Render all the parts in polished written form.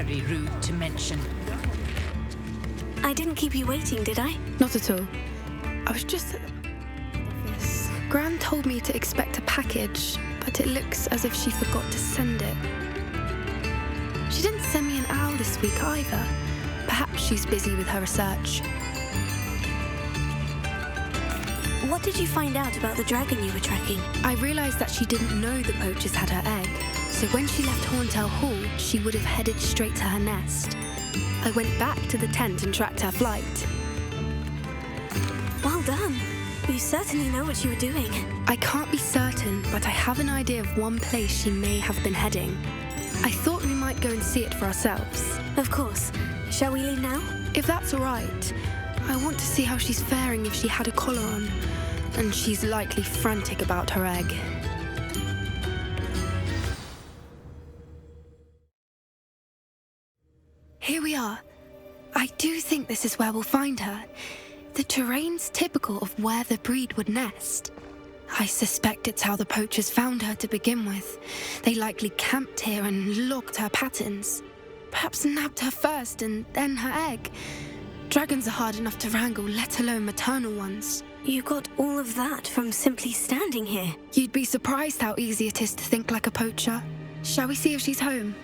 Very rude to mention. I didn't keep you waiting, did I? Not at all. I was just at the office. Gran told me to expect a package, but it looks as if she forgot to send it. She didn't send me an owl this week either. Perhaps she's busy with her research. What did you find out about the dragon you were tracking? I realised that she didn't know the poachers had her egg, so when she left Horntail Hall, she would have headed straight to her nest. I went back to the tent and tracked her flight. Well done. You certainly know what you were doing. I can't be certain, but I have an idea of one place she may have been heading. I thought we might go and see it for ourselves. Of course. Shall we leave now? If that's all right. I want to see how she's faring if she had a collar on. And she's likely frantic about her egg. Here we are. I do think this is where we'll find her. The terrain's typical of where the breed would nest. I suspect it's how the poachers found her to begin with. They likely camped here and logged her patterns. Perhaps nabbed her first and then her egg. Dragons are hard enough to wrangle, let alone maternal ones. You got all of that from simply standing here. You'd be surprised how easy it is to think like a poacher. Shall we see if she's home?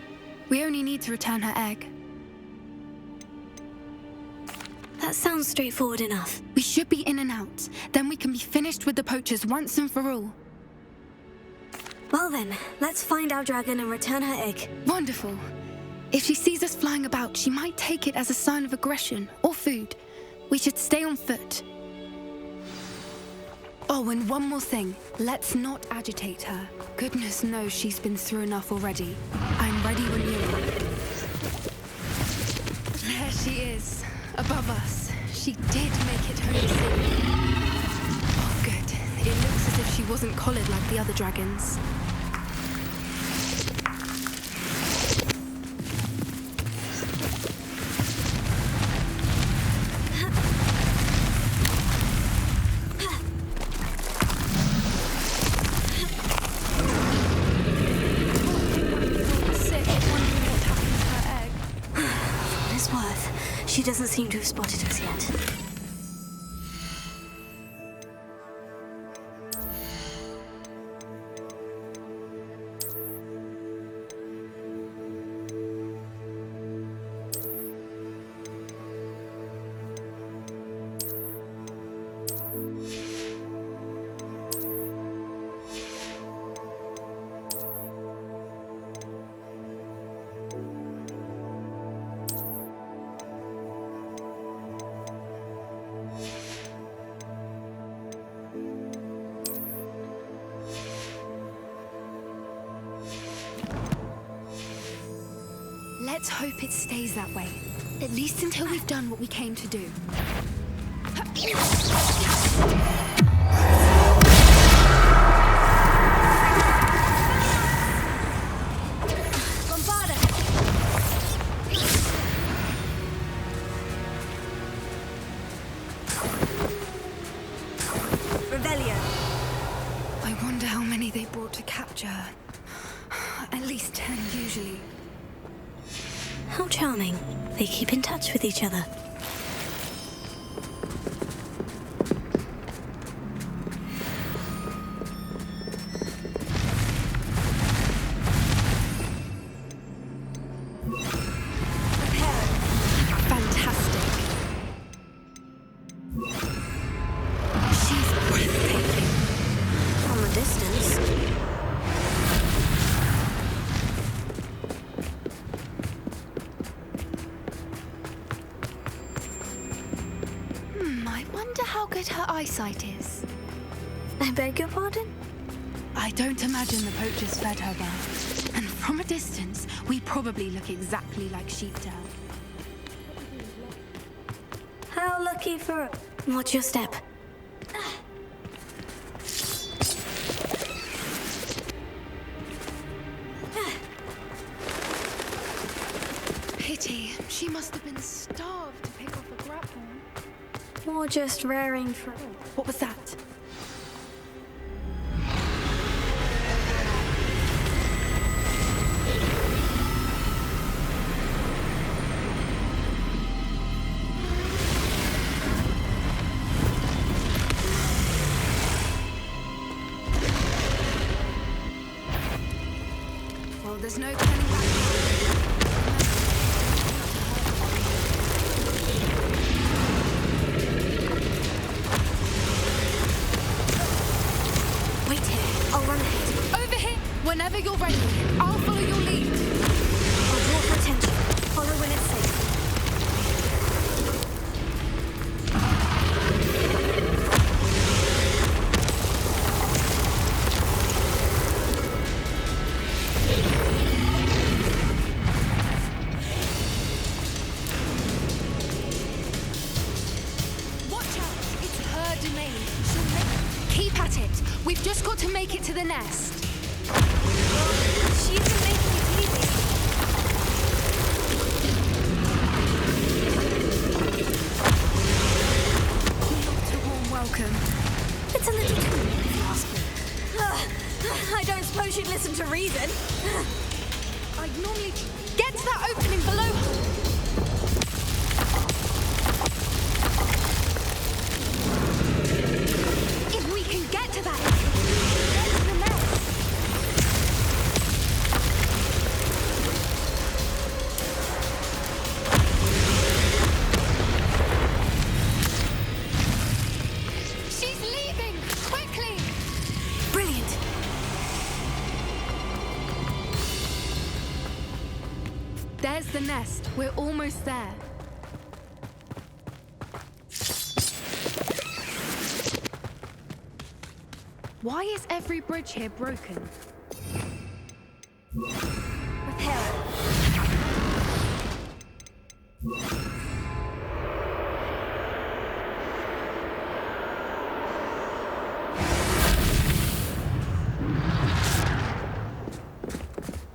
We only need to return her egg. That sounds straightforward enough. We should be in and out. Then we can be finished with the poachers once and for all. Well then, let's find our dragon and return her egg. Wonderful. If she sees us flying about, she might take it as a sign of aggression or food. We should stay on foot. Oh, and one more thing. Let's not agitate her. Goodness knows she's been through enough already. I'm ready when you are. There she is, above us. She did make it home safe. Oh, good. It looks as if she wasn't collared like the other dragons. She doesn't seem to have spotted us yet. Let's hope it stays that way. At least until we've done what we came to do. I wonder how many they brought to capture her. At least 10 usually. How charming. They keep in touch with each other. Her eyesight is. I beg your pardon? I don't imagine the poachers fed her well. And from a distance, we probably look exactly like sheeptail. How lucky for... Watch your step. Pity. She must have been starved to pick off a grapple. Or just raring for... What was that? Well, there's no turning back now. Wait here. I'll run ahead. Over here! Whenever you're ready, I'll follow your lead. I'll draw her attention. Follow when it's safe. Keep at it. We've just got to make it to the nest. She isn't making it easy. Not a warm welcome. It's a little too late, if you ask me. I don't suppose she'd listen to reason. I'd normally get to that opening below her. If we can get to that, get to the nest. She's leaving! Quickly! Brilliant. There's the nest. We're almost there. Why is every bridge here broken? Repair it.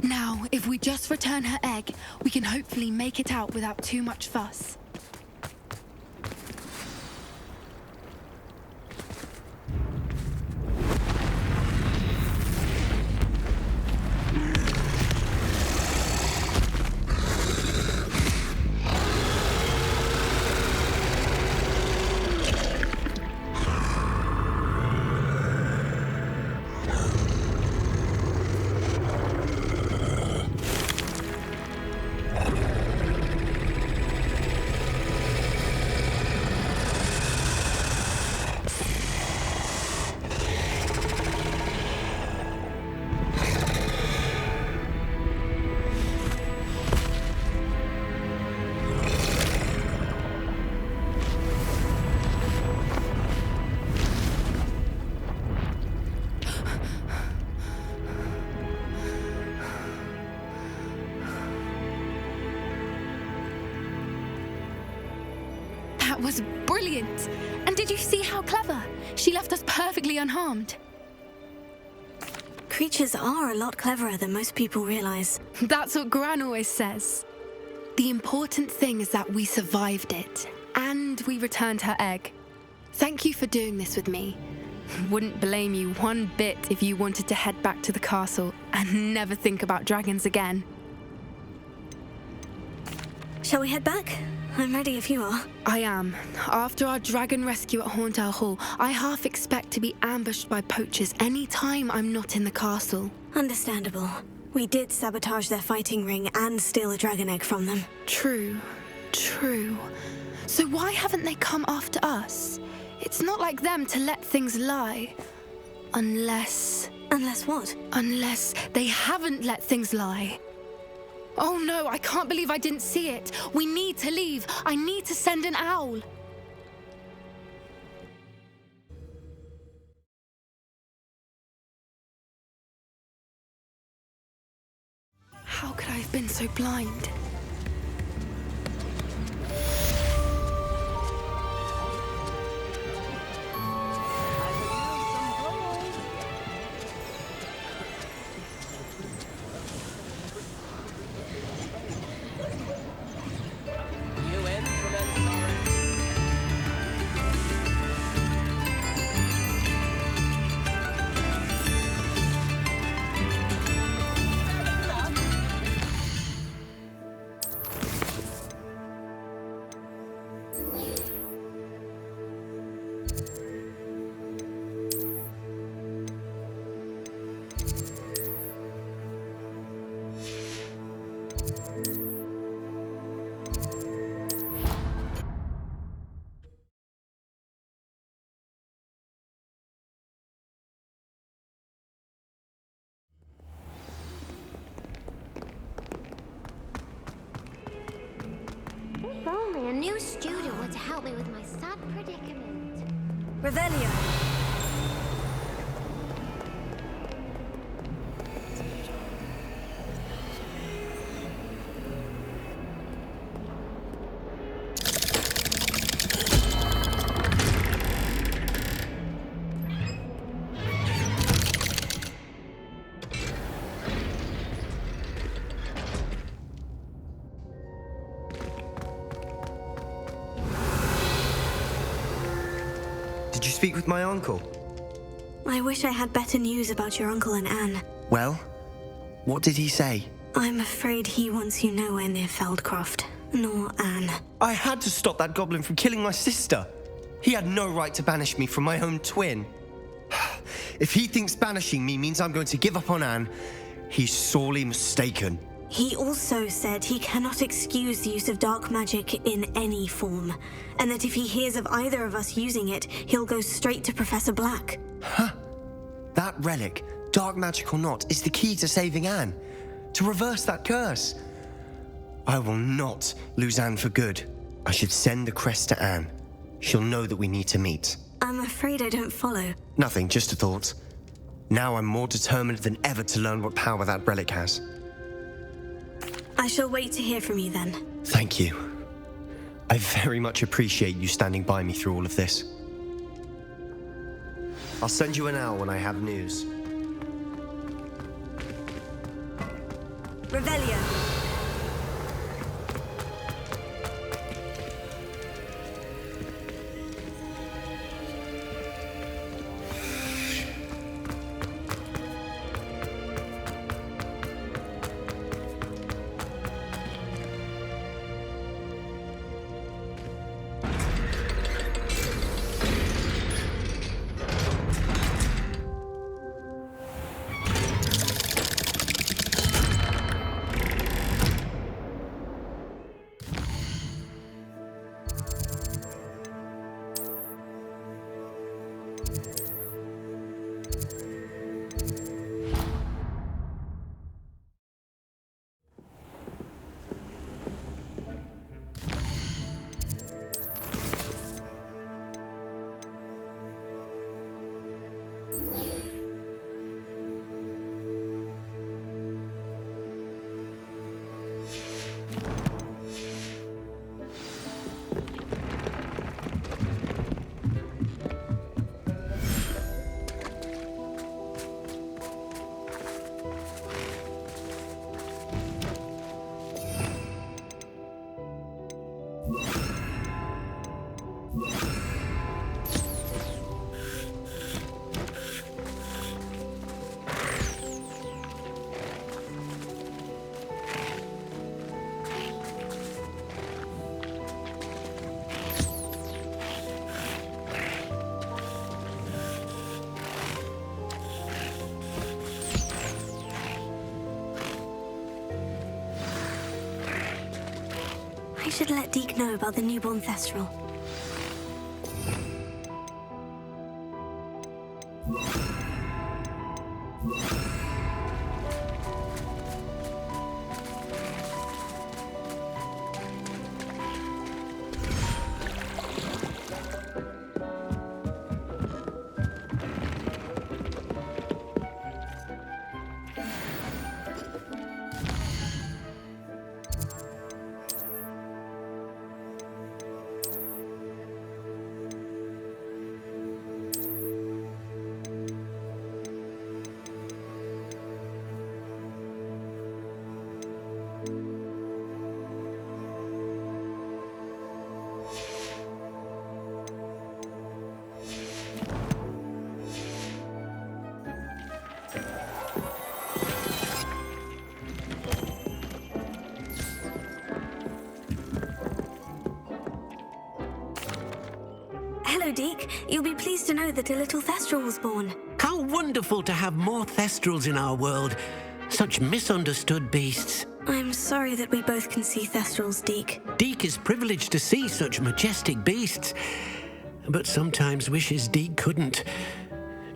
Now, if we just return her egg, we can hopefully make it out without too much fuss. That was brilliant! And did you see how clever? She left us perfectly unharmed. Creatures are a lot cleverer than most people realize. That's what Gran always says. The important thing is that we survived it, and we returned her egg. Thank you for doing this with me. Wouldn't blame you one bit if you wanted to head back to the castle and never think about dragons again. Shall we head back? I'm ready if you are. I am. After our dragon rescue at Horndale Hall, I half expect to be ambushed by poachers any time I'm not in the castle. Understandable. We did sabotage their fighting ring and steal a dragon egg from them. True. So why haven't they come after us? It's not like them to let things lie. Unless what? Unless they haven't let things lie. Oh no, I can't believe I didn't see it. We need to leave. I need to send an owl. How could I have been so blind? If only a new student were to help me with my sad predicament. Revelio. Did you speak with my uncle? I wish I had better news about your uncle and Anne. Well, what did he say? I'm afraid he wants you nowhere near Feldcroft, nor Anne. I had to stop that goblin from killing my sister. He had no right to banish me from my own twin. If he thinks banishing me means I'm going to give up on Anne, he's sorely mistaken. He also said he cannot excuse the use of dark magic in any form, and that if he hears of either of us using it, he'll go straight to Professor Black. Huh? That relic, dark magic or not, is the key to saving Anne. To reverse that curse. I will not lose Anne for good. I should send the crest to Anne. She'll know that we need to meet. I'm afraid I don't follow. Nothing, just a thought. Now I'm more determined than ever to learn what power that relic has. I shall wait to hear from you then. Thank you. I very much appreciate you standing by me through all of this. I'll send you an owl when I have news. Revelio. I should let Deke know about the newborn Thestral. Hello, Deke. You'll be pleased to know that a little Thestral was born. How wonderful to have more Thestrals in our world. Such misunderstood beasts. I'm sorry that we both can see Thestrals, Deke. Deke is privileged to see such majestic beasts, but sometimes wishes Deke couldn't.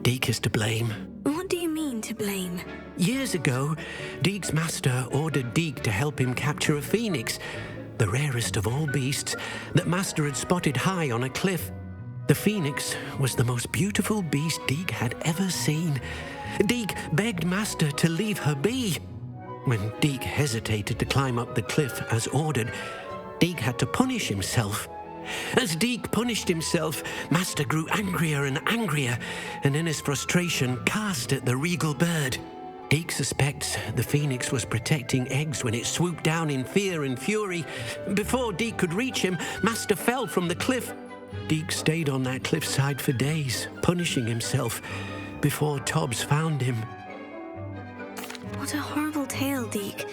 Deke is to blame. What do you mean, to blame? Years ago, Deke's master ordered Deke to help him capture a phoenix. the rarest of all beasts that Master had spotted high on a cliff. The phoenix was the most beautiful beast Deke had ever seen. Deke begged Master to leave her be. When Deke hesitated to climb up the cliff as ordered, Deke had to punish himself. As Deke punished himself, Master grew angrier and angrier, and in his frustration cast at the regal bird. Deke suspects the phoenix was protecting eggs when it swooped down in fear and fury. Before Deke could reach him, Master fell from the cliff. Deke stayed on that cliffside for days, punishing himself, before Tobbs found him. What a horrible tale, Deke.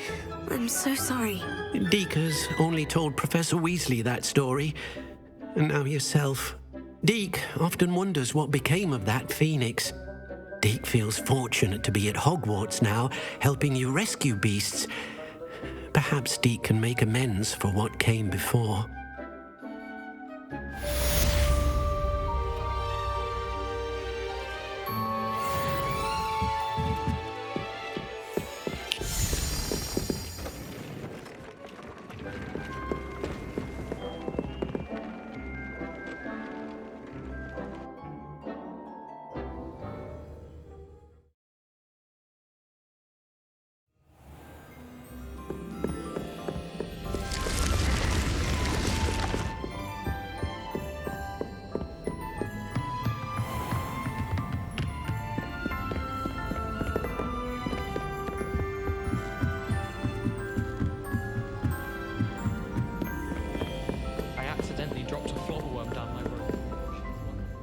I'm so sorry. Deke has only told Professor Weasley that story, and now yourself. Deke often wonders what became of that phoenix. Deke feels fortunate to be at Hogwarts now, helping you rescue beasts. Perhaps Deke can make amends for what came before.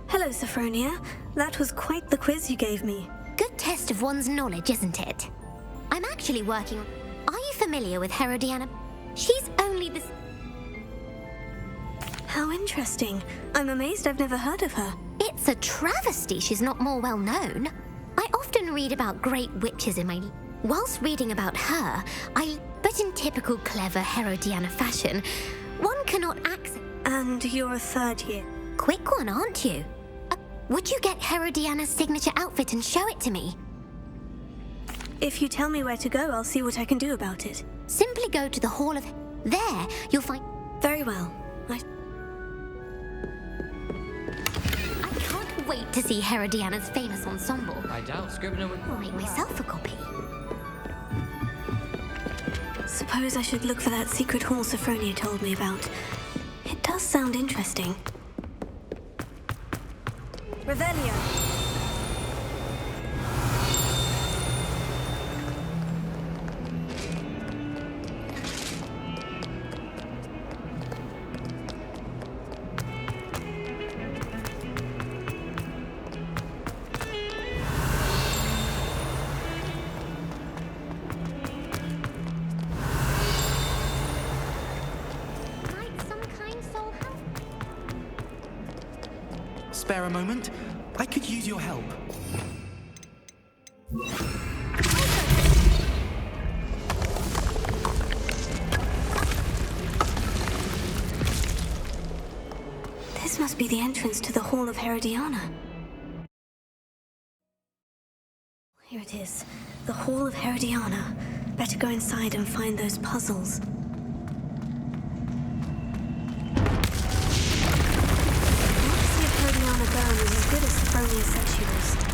Hello, Sophronia. That was quite the quiz you gave me. Good test of one's knowledge, isn't it? I'm actually working on... Are you familiar with Herodiana? She's only this... How interesting. I'm amazed I've never heard of her. It's a travesty she's not more well known. I often read about great witches in my... Whilst reading about her, But in typical clever Herodiana fashion, one cannot access... And you're a third year. Quick one, aren't you? Would you get Herodiana's signature outfit and show it to me? If you tell me where to go, I'll see what I can do about it. Simply go to the Hall of... There, you'll find... Very well. I can't wait to see Herodiana's famous ensemble. I doubt Scrivener would... I'll make myself a copy. Suppose I should look for that secret hall Sophronia told me about. It does sound interesting. Revelio. Spare a moment? I could use your help. This must be the entrance to the Hall of Herodiana. Here it is. The Hall of Herodiana. Better go inside and find those puzzles. Burn was as good as Sophronia said she was.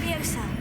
Leviosa.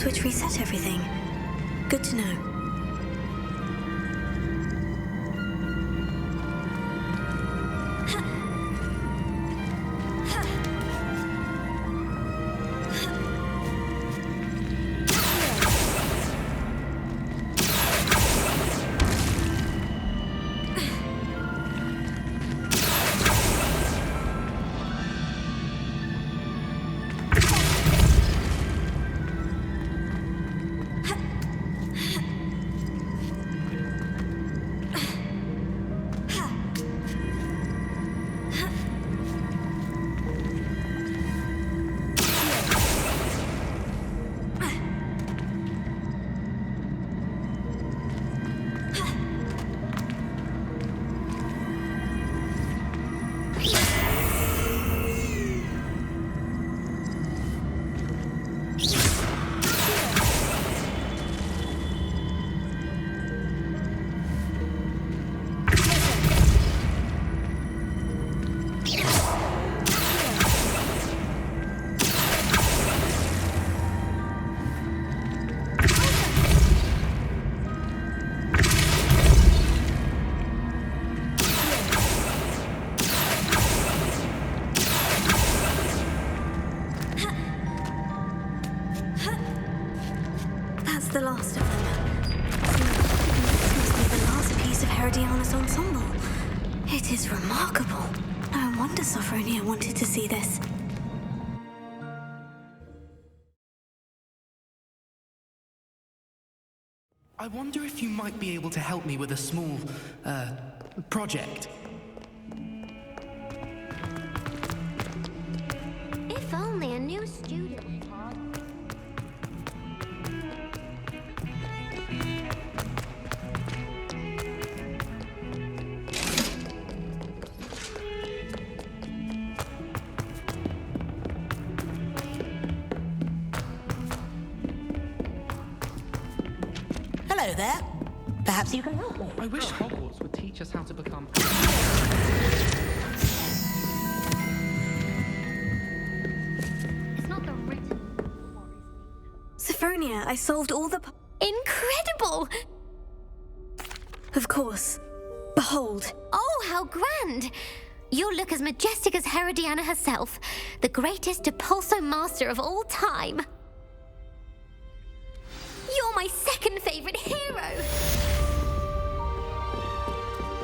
switch reset everything. Good to know. is remarkable. No wonder Sophronia wanted to see this. I wonder if you might be able to help me with a small, project. If only a new studio. Hello there. Perhaps you can help me. I wish Hogwarts would teach us how to become... It's not the written. Sophronia, I solved all the... Incredible! Of course. Behold. Oh, how grand! You'll look as majestic as Herodiana herself, the greatest Depulso master of all time. You're my second favorite hero!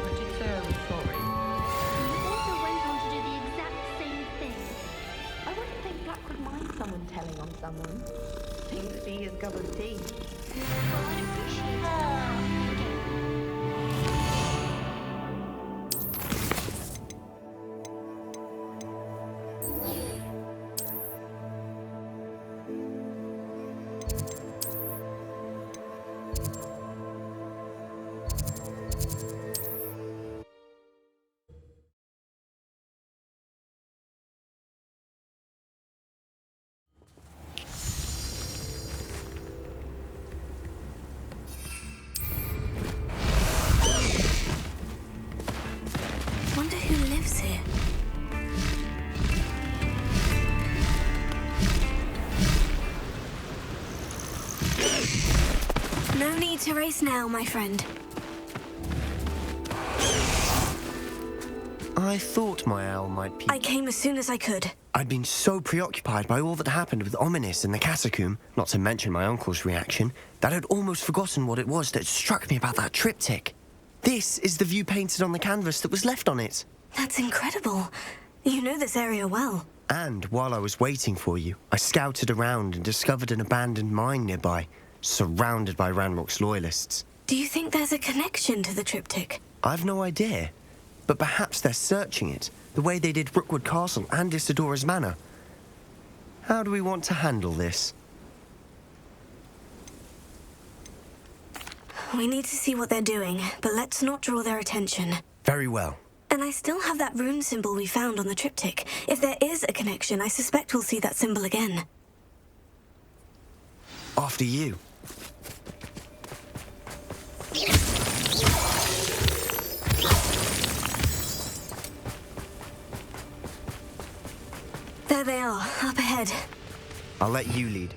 I'm terribly sorry. You also went on to do the exact same thing. I wouldn't think Black would mind someone telling on someone. Seems to be his cup of tea. Wonder who lives here. No need to race now, my friend. I thought my owl might peek. I came as soon as I could. I'd been so preoccupied by all that happened with Ominis and the catacomb, not to mention my uncle's reaction, that I'd almost forgotten what it was that struck me about that triptych. This is the view painted on the canvas that was left on it. That's incredible. You know this area well. And while I was waiting for you, I scouted around and discovered an abandoned mine nearby, surrounded by Ranrock's loyalists. Do you think there's a connection to the triptych? I've no idea, but perhaps they're searching it, the way they did Rookwood Castle and Isidora's Manor. How do we want to handle this? We need to see what they're doing, but let's not draw their attention. Very well. And I still have that rune symbol we found on the triptych. If there is a connection, I suspect we'll see that symbol again. After you. There they are, up ahead. I'll let you lead.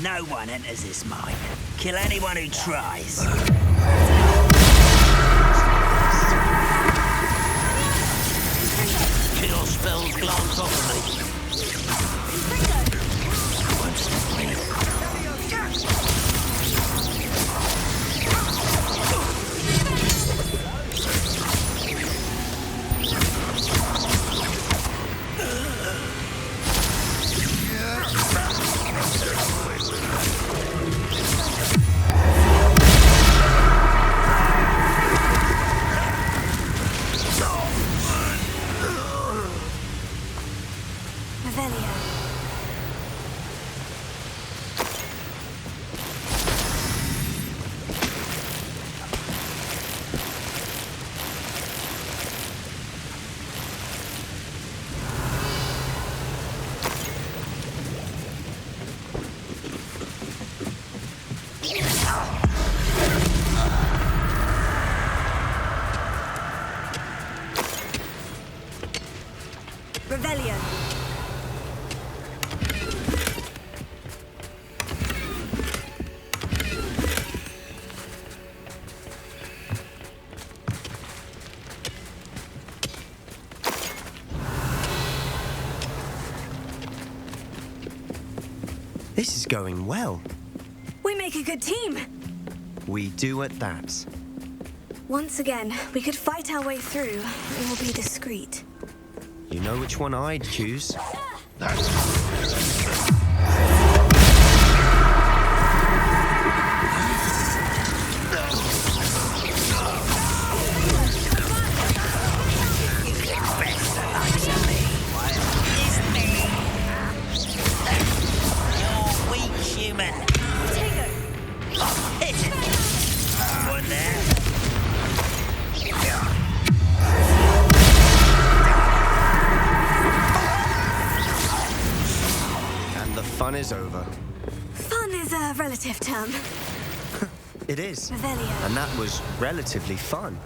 No one enters this mine. Kill anyone who tries. Kill spells glance off me. Won't stop me. Revelio. This is going well. We make a good team. We do at that. Once again, we could fight our way through or be discreet. You know which one I'd choose. Fun is over. Fun is a relative term. It is. Revelio. And that was relatively fun.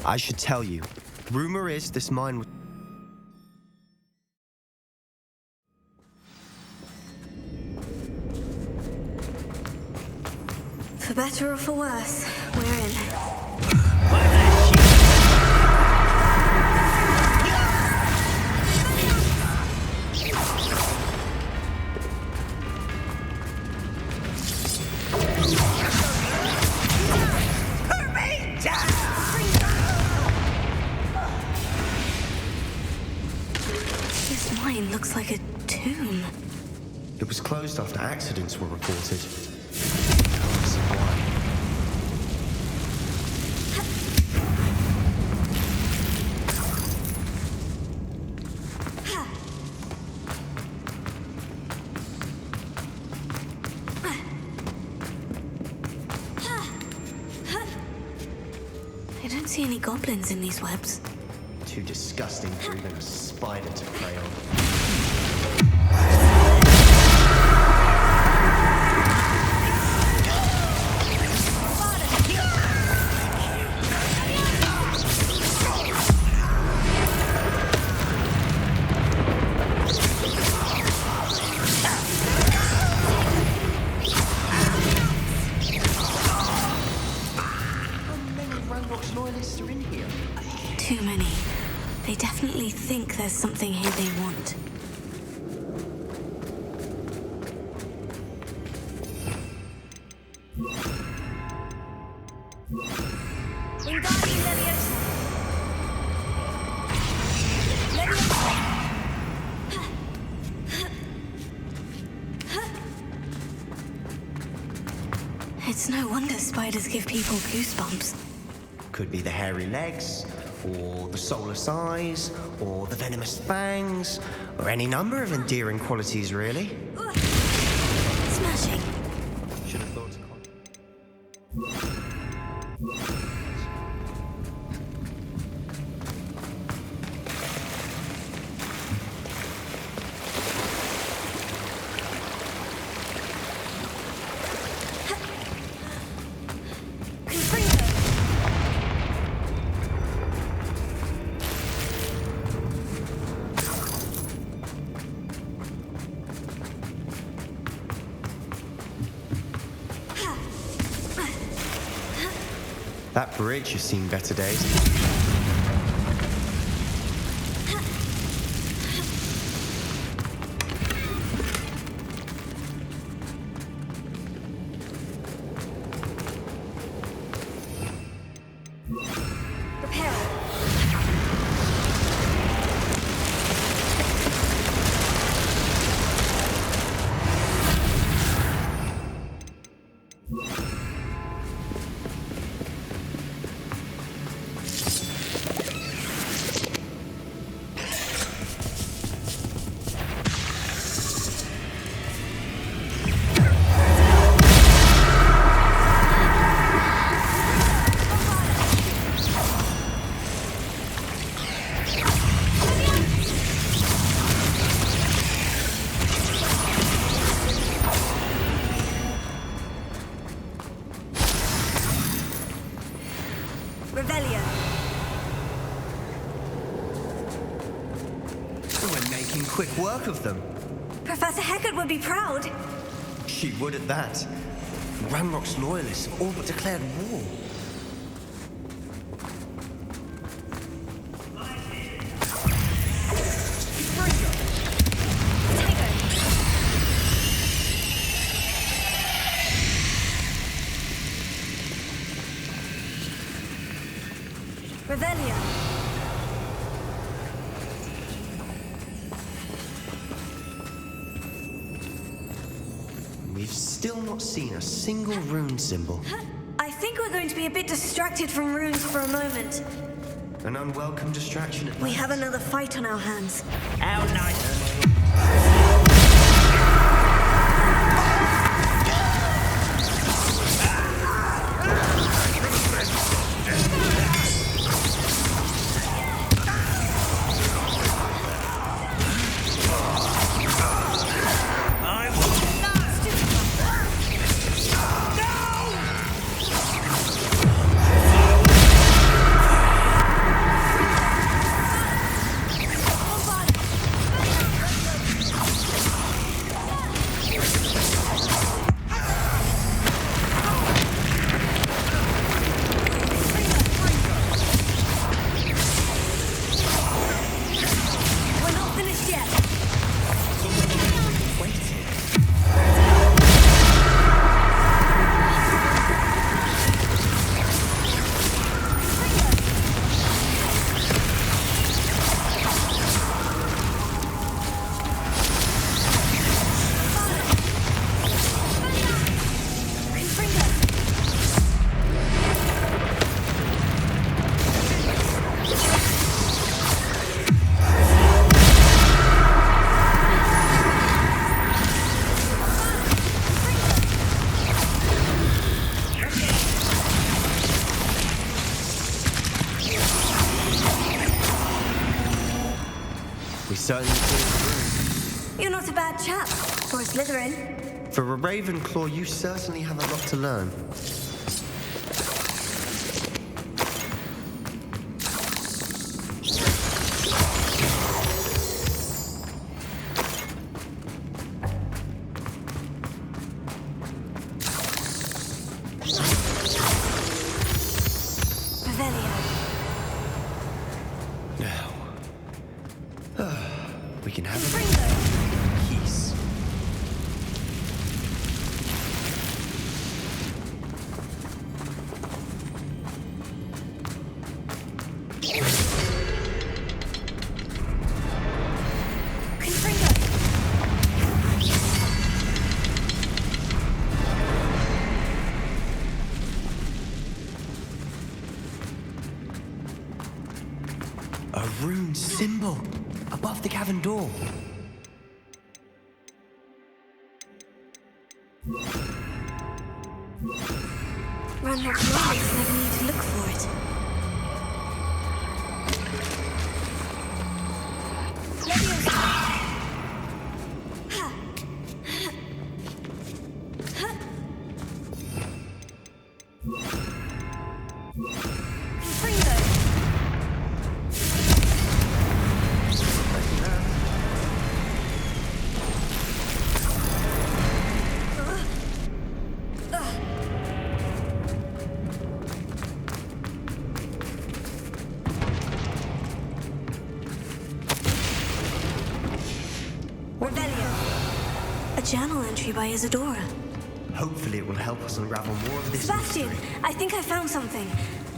I should tell you. Rumor is this mine was... For better or for worse, we're in. Looks like a tomb. It was closed after accidents were reported. Can't see why. I don't see any goblins in these webs. Too disgusting for even a spider to prey on. Too many. They definitely think there's something here they want. It's no wonder spiders give people goosebumps. Could be the hairy legs, or the soulless eyes, or the venomous fangs, or any number of endearing qualities, really. Smashing. Should have thought to That bridge has seen better days. work of them. Professor Heckert would be proud. She would at that. Ranrock's loyalists have all but declared war. Revelio. We've still not seen a single rune symbol. I think we're going to be a bit distracted from runes for a moment. An unwelcome distraction at We best. have another fight on our hands. How nice. We're not finished yet. We certainly did. You're not a bad chap for a Slytherin. For a Ravenclaw, you certainly have a lot to learn. Revelio. Now, we can have a Fringo. peace. Confringo. A rune symbol above the cavern door. Ranrock's loyalists never need to look for it. Leviosa. Ha. Ha. Confringo. Revelio. A journal entry by Isadora. Hopefully it will help us unravel more of this Sebastian, mystery. I think I found something.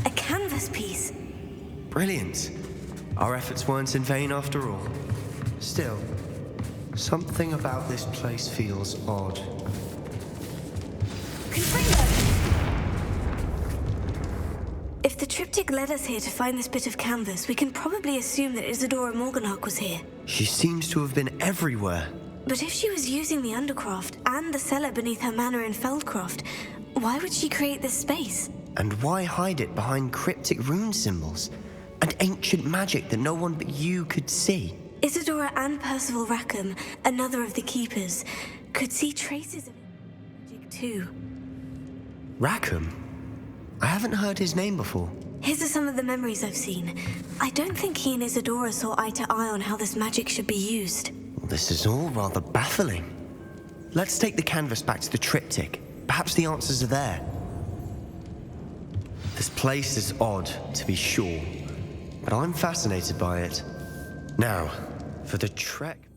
A canvas piece. Brilliant. Our efforts weren't in vain after all. Still, something about this place feels odd. Confringo. If the triptych led us here to find this bit of canvas, we can probably assume that Isadora Morganach was here. She seems to have been everywhere. But if she was using the Undercroft and the cellar beneath her manor in Feldcroft, why would she create this space? And why hide it behind cryptic rune symbols and ancient magic that no one but you could see? Isadora and Percival Rackham, another of the Keepers, could see traces of magic too. Rackham? I haven't heard his name before. His are some of the memories I've seen. I don't think he and Isadora saw eye to eye on how this magic should be used. This is all rather baffling. Let's take the canvas back to the triptych. Perhaps the answers are there. This place is odd, to be sure, but I'm fascinated by it. Now, for the trek...